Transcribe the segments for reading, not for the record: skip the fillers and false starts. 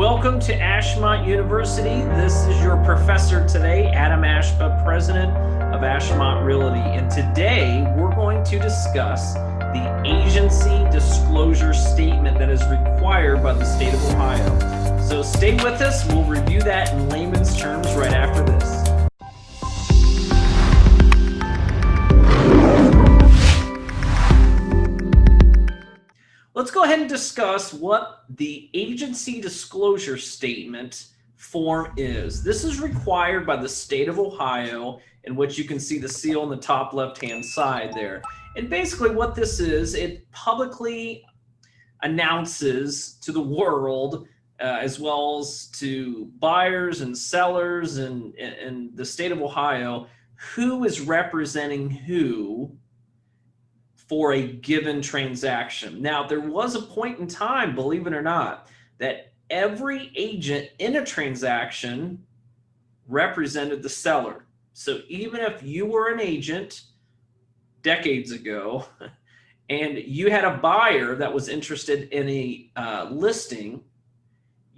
Welcome to Ashmont University. This is your professor today, Adam Ashba, president of Ashmont Realty. And today we're going to discuss the agency disclosure statement that is required by the state of Ohio. So stay with us. We'll review that in layman's terms right after this. Let's go ahead and discuss what the agency disclosure statement form is. This is required by the state of Ohio, in which you can see the seal on the top left-hand side there. And basically what this is, it publicly announces to the world, as well as to buyers and sellers and the state of Ohio, who is representing who for a given transaction. Now, there was a point in time, believe it or not, that every agent in a transaction represented the seller. So even if you were an agent decades ago and you had a buyer that was interested in a listing,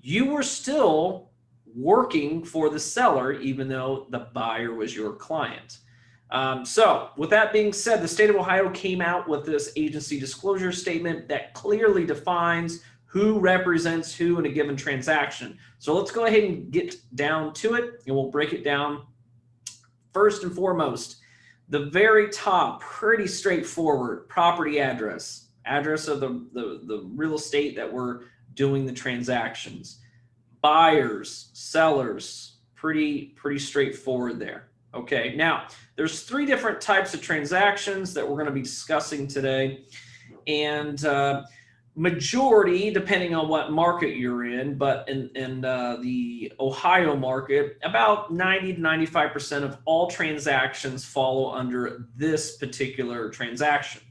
you were still working for the seller, even though the buyer was your client. So with that being said, the state of Ohio came out with this agency disclosure statement that clearly defines who represents who in a given transaction. So let's go ahead and get down to it, and we'll break it down. First and foremost, the very top, pretty straightforward, property address of the real estate that we're doing the transactions. Buyers, sellers, pretty straightforward there. Okay, now there's three different types of transactions that we're going to be discussing today, and majority, depending on what market you're in, but in the Ohio market, about 90 to 95% of all transactions follow under this particular transaction.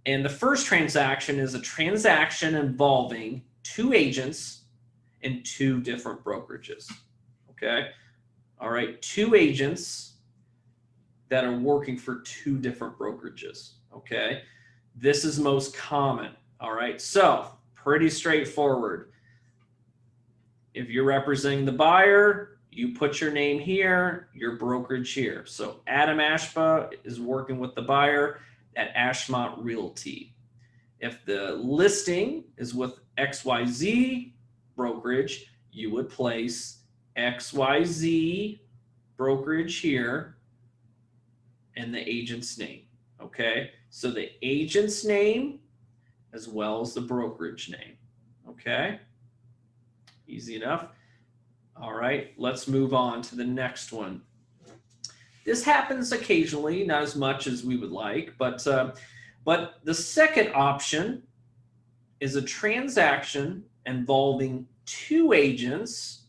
And the first transaction is a transaction involving two agents and two different brokerages. Okay. All right, two agents that are working for two different brokerages, okay? This is most common, all right? So, pretty straightforward. If you're representing the buyer, you put your name here, your brokerage here. So, Adam Ashba is working with the buyer at Ashmont Realty. If the listing is with XYZ brokerage, you would place XYZ brokerage here and the agent's name. Okay, so the agent's name as well as the brokerage name. Okay, easy enough. All right, let's move on to the next one. This happens occasionally, not as much as we would like, but the second option is a transaction involving two agents.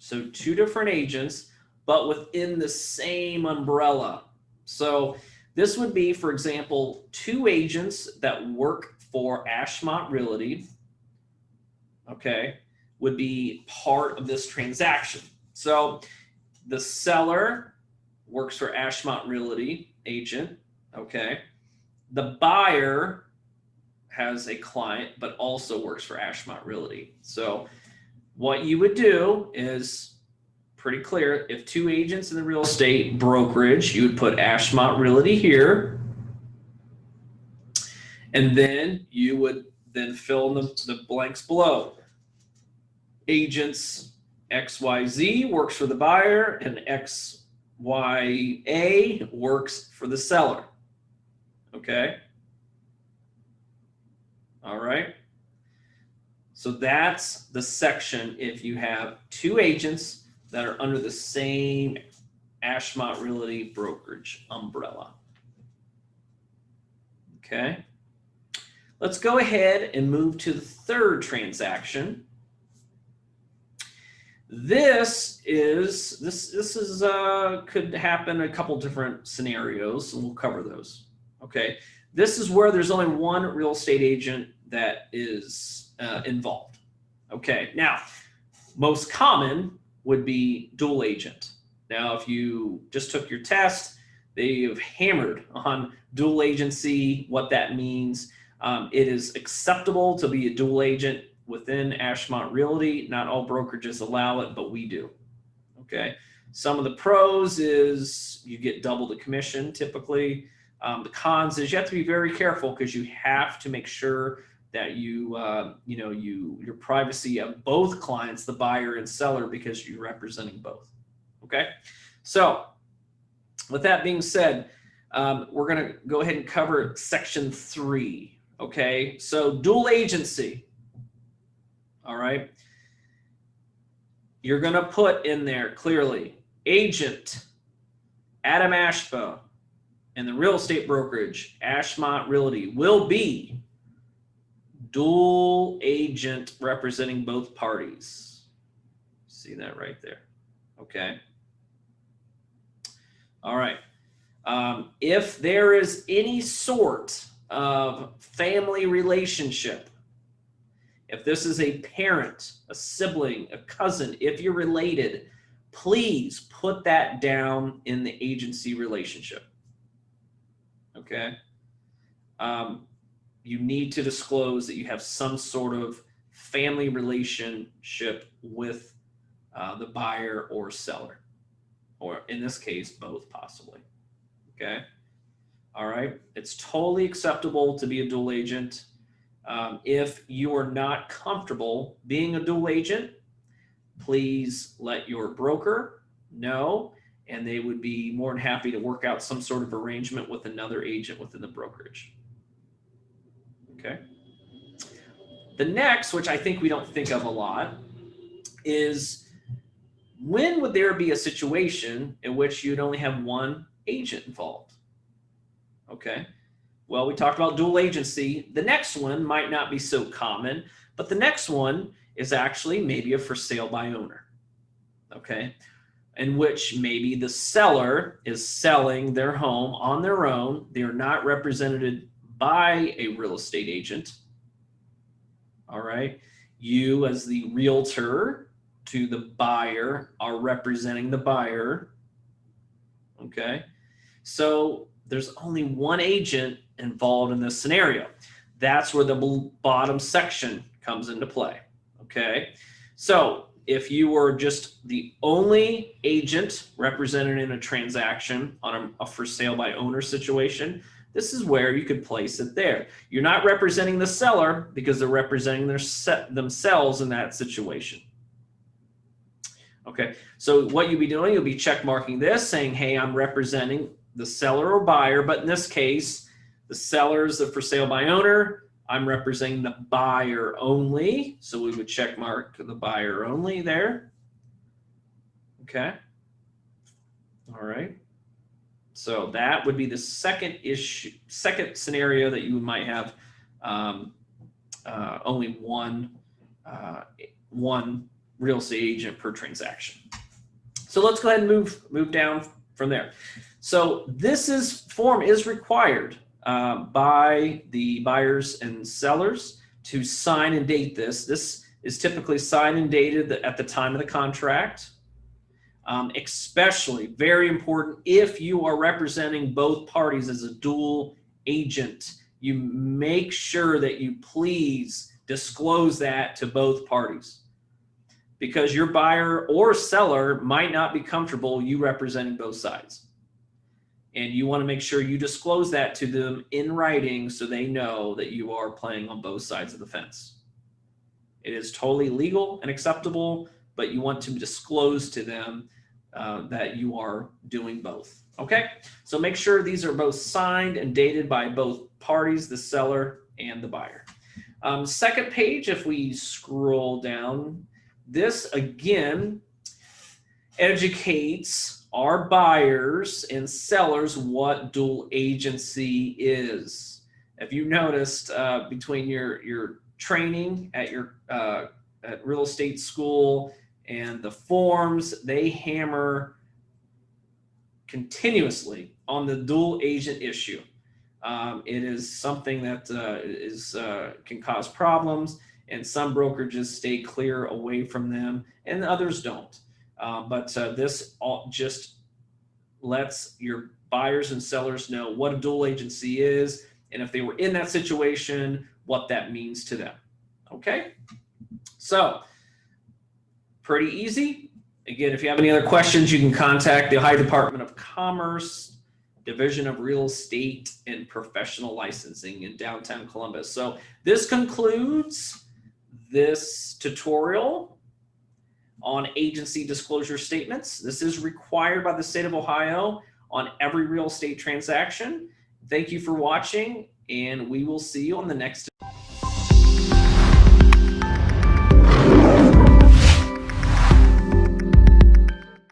So two different agents, but within the same umbrella. So this would be, for example, two agents that work for Ashmont Realty, okay, would be part of this transaction. So the seller works for Ashmont Realty agent, okay. The buyer has a client, but also works for Ashmont Realty. So what you would do is pretty clear. If two agents in the real estate brokerage, you would put Ashmont Realty here. And then you would then fill in the blanks below. Agents XYZ works for the buyer and XYA works for the seller. Okay. All right. So that's the section if you have two agents that are under the same Ashmont Realty brokerage umbrella. Okay. Let's go ahead and move to the third transaction. This could happen a couple different scenarios, and we'll cover those. Okay. This is where there's only one real estate agent that is involved. Okay, now most common would be dual agent. Now, if you just took your test, they've hammered on dual agency, what that means. It is acceptable to be a dual agent within Ashmont Realty. Not all brokerages allow it, but we do. Okay. Some of the pros is you get double the commission typically. The cons is you have to be very careful because you have to make sure that your privacy of both clients, the buyer and seller, because you're representing both. Okay. So with that being said, we're going to go ahead and cover section 3. Okay. So dual agency. All right. You're going to put in there clearly agent Adam Ashba and the real estate brokerage Ashmont Realty will be dual agent representing both parties. See that right there. Okay. All right. If there is any sort of family relationship, if this is a parent, a sibling, a cousin, if you're related, please put that down in the agency relationship. Okay. You need to disclose that you have some sort of family relationship with the buyer or seller, or in this case, both possibly. Okay. All right. It's totally acceptable to be a dual agent. If you are not comfortable being a dual agent, please let your broker know, and they would be more than happy to work out some sort of arrangement with another agent within the brokerage. Okay. The next, which I think we don't think of a lot, is when would there be a situation in which you'd only have one agent involved? Okay. Well, we talked about dual agency. The next one might not be so common, but the next one is actually maybe a for sale by owner. Okay. In which maybe the seller is selling their home on their own. They're not represented by a real estate agent. All right. You as the realtor to the buyer are representing the buyer. Okay. So there's only one agent involved in this scenario. That's where the bottom section comes into play. Okay. So if you were just the only agent represented in a transaction on a for sale by owner situation, this is where you could place it there. You're not representing the seller because they're representing themselves in that situation. Okay, so what you'll be doing, you'll be check marking this, saying, hey, I'm representing the seller or buyer, but in this case, the seller is the for sale by owner. I'm representing the buyer only. So we would check mark the buyer only there. Okay. All right. So that would be the second scenario that you might have only one real estate agent per transaction. So let's go ahead and move down from there. So this form is required by the buyers and sellers to sign and date this. This is typically signed and dated at the time of the contract. Especially very important if you are representing both parties as a dual agent. You make sure that you please disclose that to both parties, because your buyer or seller might not be comfortable you representing both sides. And you want to make sure you disclose that to them in writing so they know that you are playing on both sides of the fence. It is totally legal and acceptable, but you want to disclose to them that you are doing both. Okay, so make sure these are both signed and dated by both parties, the seller and the buyer. Second page, if we scroll down, this again educates our buyers and sellers what dual agency is. If you noticed between your training at your at real estate school and the forms, they hammer continuously on the dual agent issue. It is something that can cause problems, and some brokerages stay clear away from them and others don't. But this just lets your buyers and sellers know what a dual agency is, and if they were in that situation, what that means to them. Okay? So pretty easy. Again, if you have any other questions, you can contact the Ohio Department of Commerce, Division of Real Estate and Professional Licensing in downtown Columbus. So this concludes this tutorial on agency disclosure statements. This is required by the state of Ohio on every real estate transaction. Thank you for watching, and we will see you on the next